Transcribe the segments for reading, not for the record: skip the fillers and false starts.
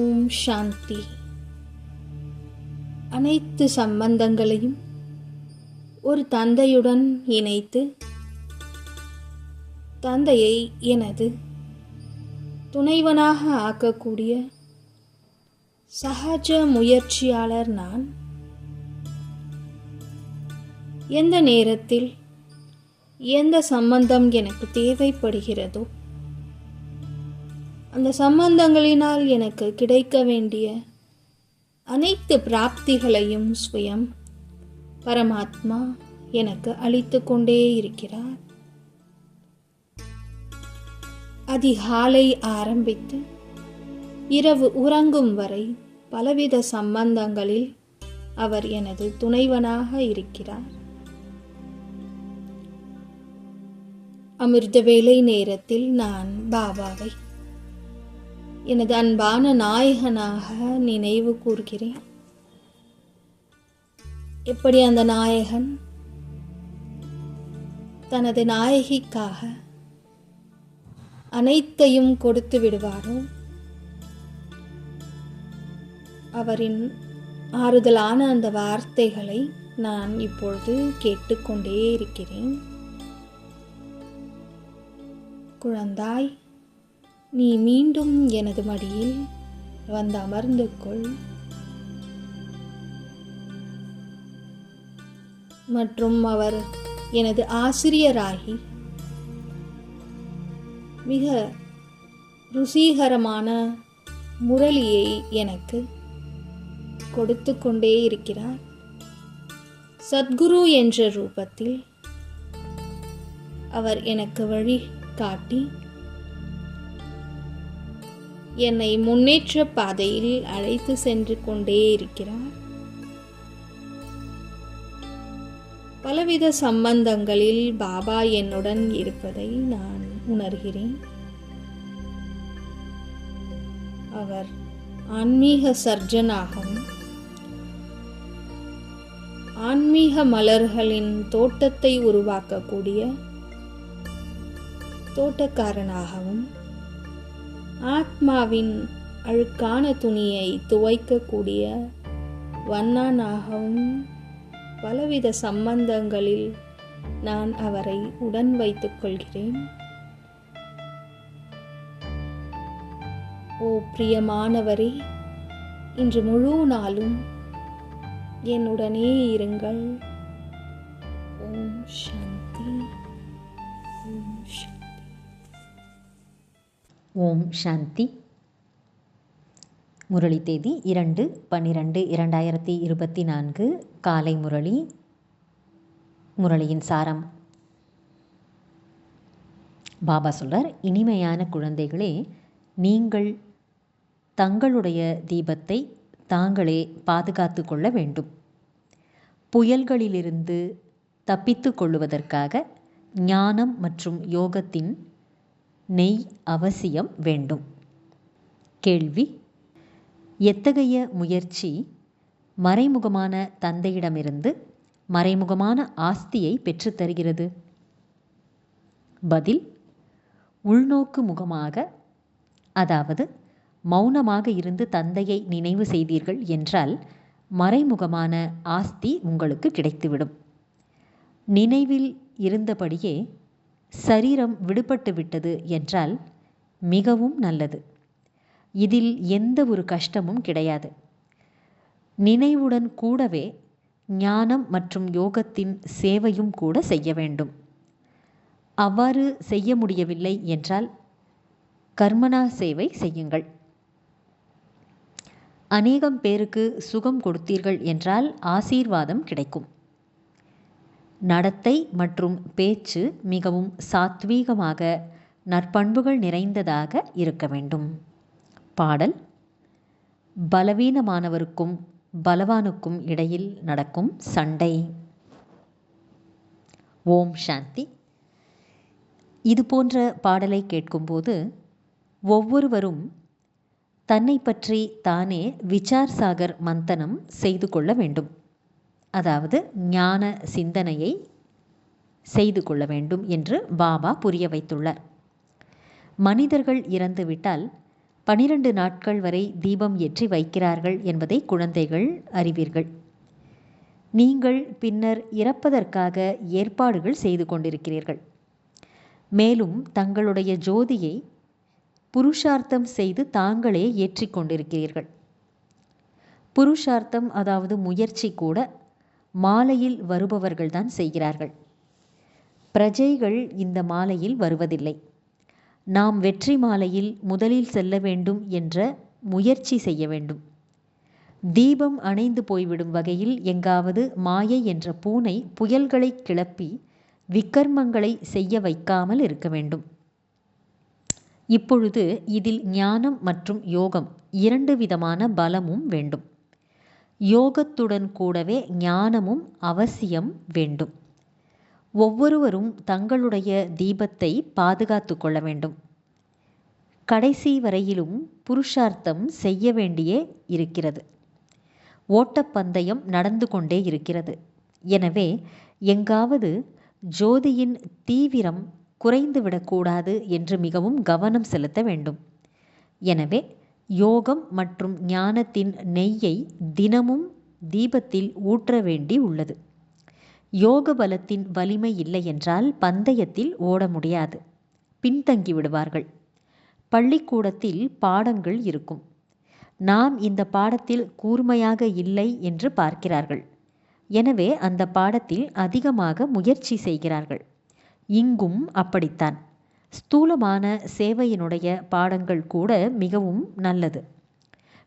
ஓம் சாந்தி. அனைத்து சம்பந்தங்களையும் ஒரு தந்தையுடன் இணைத்து தந்தையை எனது துணைவனாக ஆக்கக்கூடிய சகஜ முயற்சியாளர் நான். எந்த நேரத்தில் எந்த சம்பந்தம் எனக்கு தேவைப்படுகிறதோ அந்த சம்பந்தங்களினால் எனக்கு கிடைக்க வேண்டிய அனைத்து பிராப்திகளையும் ஸ்வயம் பரமாத்மா எனக்கு அளித்து கொண்டே இருக்கிறார். அதிகாலை ஆரம்பித்து இரவு உறங்கும் வரை பலவித சம்பந்தங்களில் அவர் எனது துணைவனாக இருக்கிறார். அமிர்த வேளை நேரத்தில் நான் பாபாவை எனது அன்பான நாயகனாக நினைவு கூர்கிறேன். எப்படி அந்த நாயகன் தனது நாயகிக்காக அனைத்தையும் கொடுத்து விடுவாரோ, அவரின் ஆறுதலான அந்த வார்த்தைகளை நான் இப்பொழுது கேட்டுக்கொண்டே இருக்கிறேன். குழந்தாய், நீ மீண்டும் எனது மடியில் வந்து அமர்ந்து கொள் மற்றும் அவர் எனது ஆசிரியராகி மிக ருசிகரமான முரளியை எனக்கு கொடுத்து கொண்டே இருக்கிறார். சத்குரு என்ற ரூபத்தில் அவர் எனக்கு வழி காட்டி என்னை முன்னேற்ற பாதையில் அழைத்து சென்று கொண்டே இருக்கிறார். பலவித சம்பந்தங்களில் பாபா என்னுடன் இருப்பதை நான் உணர்கிறேன். அவர் ஆன்மீக சர்ஜனாகவும் ஆன்மீக மலர்களின் தோட்டத்தை உருவாக்கக்கூடிய தோட்டக்காரனாகவும் ஆத்மாவின் அழுக்கான துணியை துவைக்கக்கூடிய வண்ணனாகவும் பலவித சம்பந்தங்களில் நான் அவரை உடன் வைத்துக் கொள்கிறேன். ஓ பிரியமானவரே, இன்று முழு நாளும் என்னுடனே இருங்கள். ஓம் சாந்தி. ஓம் சாந்தி. ஓம் சாந்தி. முரளி தேதி 2/12/2024 காலை முரளி. முரளியின் சாரம். பாபா சொல்றார், இனிமையான குழந்தைகளே, நீங்கள் தங்களுடைய தீபத்தை தாங்களே பாதுகாத்து கொள்ள வேண்டும். புயல்களிலிருந்து தப்பித்து கொள்ளுவதற்காக ஞானம் மற்றும் யோகத்தின் நெய் அவசியம் வேண்டும். கேள்வி: எத்தகைய முயற்சி மறைமுகமான தந்தையிடமிருந்து மறைமுகமான ஆஸ்தியை பெற்றுத்தருகிறது? பதில்: உள்நோக்கு முகமாக, அதாவது மௌனமாக இருந்து தந்தையை நினைவு செய்தீர்கள் என்றால் மறைமுகமான ஆஸ்தி உங்களுக்கு கிடைத்துவிடும். நினைவில் இருந்தபடியே சரீரம் விடுபட்டு விட்டது என்றால் மிகவும் நல்லது. இதில் எந்த ஒரு கஷ்டமும் கிடையாது. நினைவுடன் கூடவே ஞானம் மற்றும் யோகத்தின் சேவையும் கூட செய்ய வேண்டும். அவ்வாறு செய்ய முடியவில்லை என்றால் கர்மனா சேவை செய்யுங்கள். அநேகம் பேருக்கு சுகம் கொடுத்தீர்கள் என்றால் ஆசீர்வாதம் கிடைக்கும். நடத்தை மற்றும் பேச்சு மிகவும் சாத்வீகமாக நற்பண்புகள் நிறைந்ததாக இருக்க வேண்டும். பாடல்: பலவீனமானவருக்கும் பலவானுக்கும் இடையில் நடக்கும் சண்டை. ஓம் சாந்தி. இது போன்ற பாடலை கேட்கும்போது ஒவ்வொருவரும் தன்னை பற்றி தானே விசார் சாகர் மந்தனம் செய்து கொள்ள வேண்டும். அதாவது ஞான சிந்தனையை செய்து கொள்ள வேண்டும் என்று பாபா புரிய வைத்துள்ளார். மனிதர்கள் இறந்துவிட்டால் 12 நாட்கள் வரை தீபம் ஏற்றி வைக்கிறார்கள் என்பதை குழந்தைகள் அறிவீர்கள். நீங்கள் பின்னர் இறப்பதற்காக ஏற்பாடுகள் செய்து கொண்டிருக்கிறீர்கள். மேலும் தங்களுடைய ஜோதியை புருஷார்த்தம் செய்து தாங்களே ஏற்றிக் கொண்டிருக்கிறீர்கள். புருஷார்த்தம் அதாவது முயற்சி கூட மாலையில் வருபவர்கள்தான் செய்கிறார்கள். பிரஜைகள் இந்த மாலையில் வருவதில்லை. நாம் வெற்றி மாலையில் முதலில் செல்ல வேண்டும் என்ற முயற்சி செய்ய வேண்டும். தீபம் அணைந்து போய்விடும் வகையில் எங்காவது மாயை என்ற பூனை புயல்களை கிளப்பி விக்கர்மங்களை செய்ய வைக்காமல் இருக்க வேண்டும். இப்பொழுது இதில் ஞானம் மற்றும் யோகம் 2 விதமான பலமும் வேண்டும். யோகத்துடன் கூடவே ஞானமும் அவசியம் வேண்டும். ஒவ்வொருவரும் தங்களுடைய தீபத்தை பாதுகாத்து கொள்ள வேண்டும். கடைசி வரையிலும் புருஷார்த்தம் செய்ய வேண்டியே இருக்கிறது. ஓட்டப்பந்தயம் நடந்து கொண்டே இருக்கிறது. எனவே எங்காவது ஜோதியின் தீவிரம் குறைந்துவிடக்கூடாது என்று மிகவும் கவனம் செலுத்த வேண்டும். எனவே யோகம் மற்றும் ஞானத்தின் நெய்யை தினமும் தீபத்தில் ஊற்ற வேண்டி உள்ளது. யோக பலத்தின் வலிமை இல்லை என்றால் பந்தயத்தில் ஓட முடியாது, பின்தங்கி விடுவார்கள். பள்ளிக்கூடத்தில் பாடங்கள் இருக்கும். நாம் இந்த பாடத்தில் கூர்மையாக இல்லை என்று பார்க்கிறார்கள். எனவே அந்த பாடத்தில் அதிகமாக முயற்சி செய்கிறார்கள். இங்கும் அப்படித்தான். ஸ்தூலமான சேவையினுடைய பாடங்கள் கூட மிகவும் நல்லது.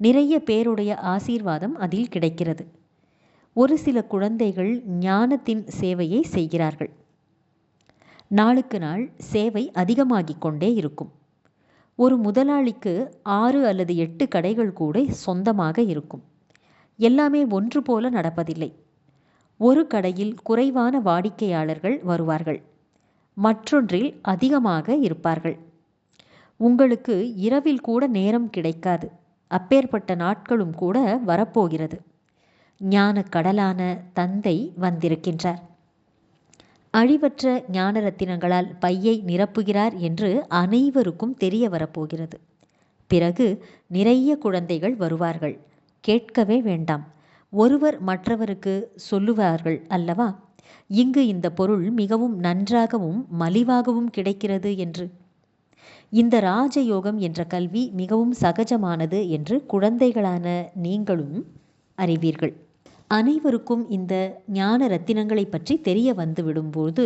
நிறைய பேருடைய ஆசீர்வாதம் அதில் கிடைக்கிறது. ஒரு சில குழந்தைகள் ஞானத்தின் சேவையை செய்கிறார்கள். நாளுக்கு நாள் சேவை அதிகமாகிக் கொண்டே இருக்கும். ஒரு முதலாளிக்கு 6 அல்லது 8 கடைகள் கூட சொந்தமாக இருக்கும். எல்லாமே ஒன்று போல நடப்பதில்லை. ஒரு கடையில் குறைவான வாடிக்கையாளர்கள் வருவார்கள், மற்றொன்றில் அதிகமாக இருப்பார்கள். உங்களுக்கு இரவில் கூட நேரம் கிடைக்காது. அப்பேற்பட்ட நாட்களும் கூட வரப்போகிறது. ஞான கடலான தந்தை வந்திருக்கின்றார். அழிவற்ற ஞான ரத்தினங்களால் பையை நிரப்புகிறார் என்று அனைவருக்கும் தெரிய வரப்போகிறது. பிறகு நிறைய குழந்தைகள் வருவார்கள். கேட்கவே வேண்டாம். ஒருவர் மற்றவருக்கு சொல்லுவார்கள் அல்லவா, இங்கு இந்த பொருள் மிகவும் நன்றாகவும் மலிவாகவும் கிடைக்கிறது என்று. இந்த ராஜயோகம் என்ற கல்வி மிகவும் சகஜமானது என்று குழந்தைகளான நீங்களும் அறிவீர்கள். அனைவருக்கும் இந்த ஞான ரத்தினங்களை பற்றி தெரிய வந்துவிடும்போது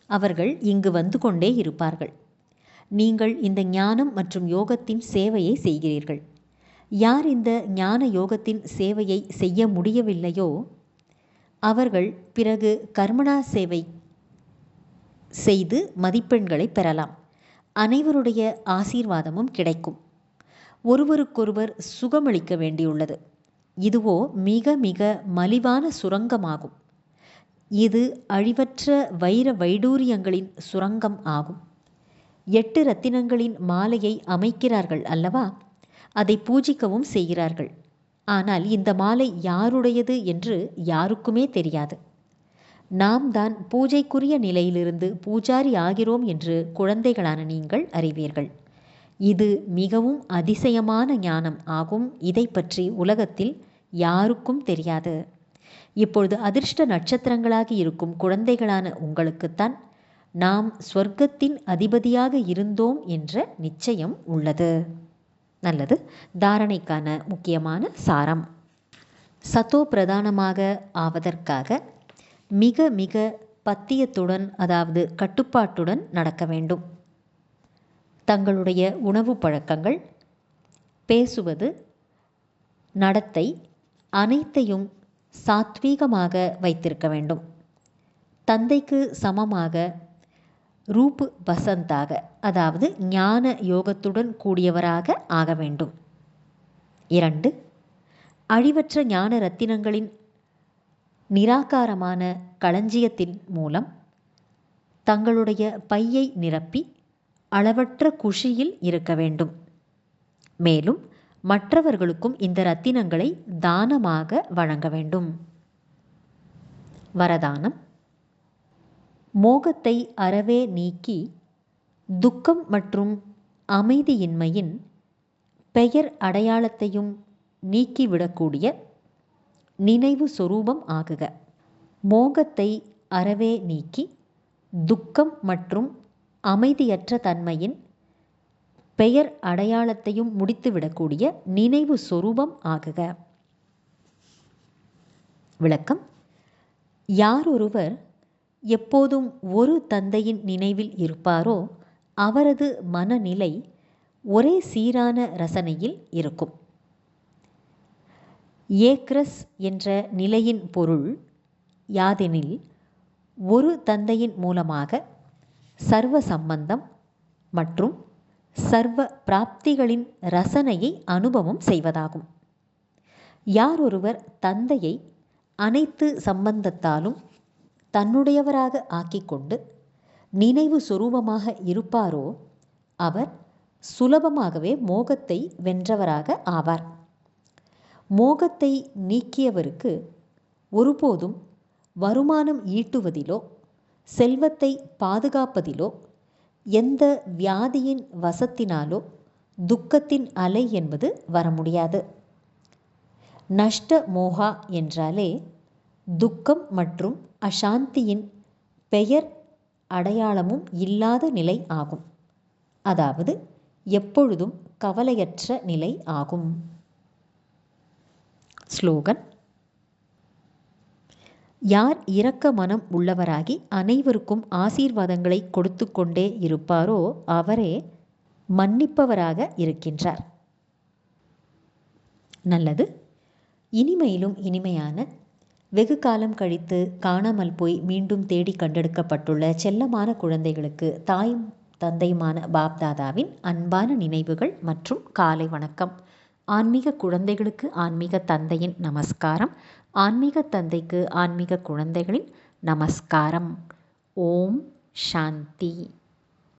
அவர்கள் இங்கு வந்து கொண்டே இருப்பார்கள். நீங்கள் இந்த ஞானம் மற்றும் யோகத்தின் சேவையை செய்கிறீர்கள். யார் இந்த ஞான யோகத்தின் சேவையை செய்ய முடியவில்லையோ அவர்கள் பிறகு கர்மணா சேவை செய்து மதிப்பெண்களை பெறலாம். அனைவருடைய ஆசீர்வாதமும் கிடைக்கும். ஒருவருக்கொருவர் சுகமளிக்க வேண்டியுள்ளது. இதுவோ மிக மிக மலிவான சுரங்கமாகும். இது அழிவற்ற வைர வைடூரியங்களின் சுரங்கம் ஆகும். 8 ரத்தினங்களின் மாலையை அமைக்கிறார்கள் அல்லவா, அதை பூஜிக்கவும் செய்கிறார்கள். ஆனால் இந்த மாலை யாருடையது என்று யாருக்குமே தெரியாது. நாம் தான் பூஜைக்குரிய நிலையிலிருந்து பூஜாரி ஆகிறோம் என்று குழந்தைகளான நீங்கள் அறிவீர்கள். இது மிகவும் அதிசயமான ஞானம் ஆகும். இதை பற்றி உலகத்தில் யாருக்கும் தெரியாது. இப்பொழுது அதிர்ஷ்ட நட்சத்திரங்களாகி இருக்கும் குழந்தைகளான உங்களுக்குத்தான் நாம் சொர்க்கத்தின் அதிபதியாக இருந்தோம் என்ற நிச்சயம் உள்ளது. நல்லது. தாரணைக்கான முக்கியமான சாரம்: சத்தோ பிரதானமாக ஆவதற்காக மிக மிக பத்தியத்துடன், அதாவது கட்டுப்பாட்டுடன் நடக்க வேண்டும். தங்களுடைய உணவு பழக்கங்கள், பேசுவது, நடத்தை அனைத்தையும் சாத்வீகமாக வைத்திருக்க வேண்டும். தந்தைக்கு சமமாக ரூப் வசந்தாக, அதாவது ஞான யோகத்துடன் கூடியவராக ஆக வேண்டும். 2. அழிவற்ற ஞான ரத்தினங்களின் நிராகாரமான களஞ்சியத்தின் மூலம் தங்களுடைய பையை நிரப்பி அளவற்ற குஷியில் இருக்க வேண்டும். மேலும் மற்றவர்களுக்கும் இந்த ரத்தினங்களை தானமாக வழங்க வேண்டும். வரதானம்: மோகத்தை அறவே நீக்கி துக்கம் மற்றும் அமைதியின்மையின் பெயர் அடையாளத்தையும் நீக்கிவிடக்கூடிய நினைவு சொரூபம் ஆகுக. மோகத்தை அறவே நீக்கி துக்கம் மற்றும் அமைதியற்ற தன்மையின் பெயர் அடையாளத்தையும் முடித்துவிடக்கூடிய நினைவு சொரூபம் ஆகுக. விளக்கம்: யாரொருவர் எப்போதும் ஒரு தந்தையின் நினைவில் இருப்பாரோ அவரது மனநிலை ஒரே சீரான ரசனையில் இருக்கும். ஏக்ரஸ் என்ற நிலையின் பொருள் யாதெனில், ஒரு தந்தையின் மூலமாக சர்வ சம்பந்தம் மற்றும் சர்வ பிராப்திகளின் ரசனையை அனுபவம் செய்வதாகும். யாரொருவர் தந்தையை அனைத்து சம்பந்தத்தாலும் தன்னுடையவராக ஆக்கிக்கொண்டு நினைவு சொரூபமாக இருப்பாரோ அவர் சுலபமாகவே மோகத்தை வென்றவராக ஆவார். மோகத்தை நீக்கியவருக்கு ஒருபோதும் வருமானம் ஈட்டுவதிலோ செல்வத்தை பாதுகாப்பதிலோ எந்த வியாதியின் வசத்தினாலோ துக்கத்தின் அலை என்பது வர முடியாது. நஷ்ட மோகா என்றாலே துக்கம் மற்றும் அசாந்தியின் பெயர் அடையாளமும் இல்லாத நிலை ஆகும். அதாவது எப்பொழுதும் கவலையற்ற நிலை ஆகும். ஸ்லோகன்: யார் இரக்க மனம் உள்ளவராகி அனைவருக்கும் ஆசீர்வாதங்களை கொடுத்து கொண்டே இருப்பாரோ அவரே மன்னிப்பவராக இருக்கின்றார். நல்லது. இனிமையிலும் இனிமையான, வெகு காலம் கழித்து காணாமல் போய் மீண்டும் தேடி கண்டெடுக்கப்பட்டுள்ள செல்லமான குழந்தைகளுக்கு தாயும் தந்தையுமான பாப்தாதாவின் அன்பான நினைவுகள் மற்றும் காலை வணக்கம். ஆன்மீக குழந்தைகளுக்கு ஆன்மீக தந்தையின் நமஸ்காரம். ஆன்மீக தந்தைக்கு ஆன்மீக குழந்தைகளின் நமஸ்காரம். ஓம் சாந்தி.